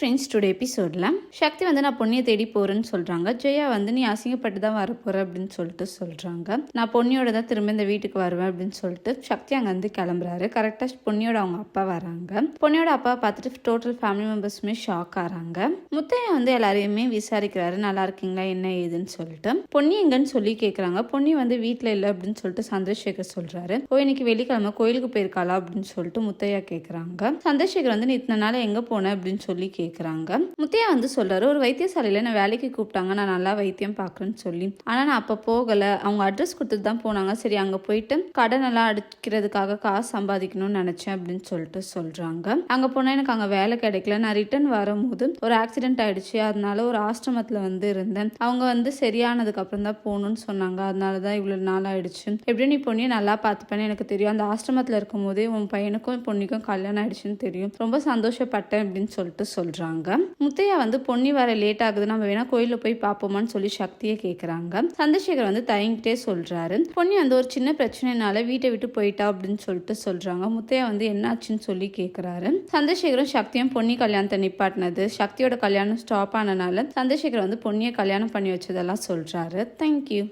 Friends, today எபிசோடில் சக்தி வந்து நான் பொன்னியை தேடி போகிறேன்னு சொல்கிறாங்க. ஜெயா வந்து நீ அசிங்கப்பட்டு தான் வரப்போகிற அப்படின்னு சொல்லிட்டு சொல்கிறாங்க. நான் பொன்னியோட தான் திரும்ப இந்த வீட்டுக்கு வருவேன் அப்படின்னு சொல்லிட்டு சக்தி அங்கே வந்து கிளம்புறாரு. கரெக்டாக பொன்னியோட அவங்க அப்பா வராங்க. பொன்னியோட அப்பா பார்த்துட்டு டோட்டல் ஃபேமிலி மெம்பர்ஸுமே ஷாக் ஆகிறாங்க. முத்தையா வந்து எல்லாரையுமே விசாரிக்கிறாரு, நல்லா இருக்கீங்களா என்ன ஏதுன்னு சொல்லிட்டு. பொன்னி எங்கன்னு சொல்லி கேட்குறாங்க. பொன்னி வந்து வீட்டில் இல்லை அப்படின்னு சொல்லிட்டு சந்திரசேகர் சொல்கிறாரு. இன்னைக்கு வெள்ளிக்கிழமை கோயிலுக்கு போயிருக்காளா அப்படின்னு சொல்லிட்டு முத்தையா கேட்குறாங்க. சந்திரசேகர் வந்து இத்தனை நாள் எங்கே போனேன் அப்படின்னு சொல்லி கேட்குறாங்க. முத்தையா வந்து சொல்றாரு, ஒரு வைத்தியசாலையில் நான் வேலைக்கு கூப்பிட்டாங்க, நான் நல்லா வைத்தியம் பார்க்குறேன்னு சொல்லி. ஆனால் நான் அப்போ போகலை, அவங்க அட்ரஸ் கொடுத்துட்டு தான் போனாங்க. சரி அங்கே போயிட்டு கடன் எல்லாம் அடிக்கிறதுக்காக காசு சம்பாதிக்கணும்னு நினச்சேன் அப்படின்னு சொல்லிட்டு சொல்கிறாங்க. அங்கே போனால் எனக்கு அங்கே வேலை கிடைக்கல. நான் ரிட்டர்ன் வரும்போது ஒரு ஆக்சிடென்ட் ஆயிடுச்சு, அதனால ஒரு ஆசிரமத்தில் வந்து இருந்தேன். அவங்க வந்து சரியானதுக்கு அப்புறம் தான் போகணும்னு சொன்னாங்க, அதனால தான் இவ்வளோ நாள் ஆயிடுச்சு. எப்படி நீ பொண்ணியை நல்லா பார்த்துப்பேன்னு எனக்கு தெரியும். அந்த ஆசிரமத்தில் இருக்கும் போதே உன் பையனுக்கும் பொண்ணுக்கும் கல்யாணம் ஆயிடுச்சுன்னு தெரியும். ரொம்ப சந்தோஷப்பட்டேன் அப்படின்னு சொல்லிட்டு சொல்றாங்க. முத்தையா வந்து பொன்னி வர லேட் ஆகுது, நம்ம வேணா கோயில போய் பார்ப்போமான்னு சொல்லி சக்தியை கேட்குறாங்க. சந்திரசேகர் வந்து தயங்கிட்டே சொல்றாரு, பொன்னி வந்து ஒரு சின்ன பிரச்சனைனால வீட்டை விட்டு போயிட்டா அப்படின்னு சொல்லிட்டு சொல்றாங்க. முத்தையா வந்து என்னாச்சுன்னு சொல்லி கேட்குறாரு. சந்திரசேகரும் சக்தியும் பொன்னி கல்யாணத்தை நிப்பாட்டினது, சக்தியோட கல்யாணம் ஸ்டாப் ஆனனால சந்திரசேகர் வந்து பொன்னியை கல்யாணம் பண்ணி வச்சதெல்லாம் சொல்றாரு. தேங்க்யூ.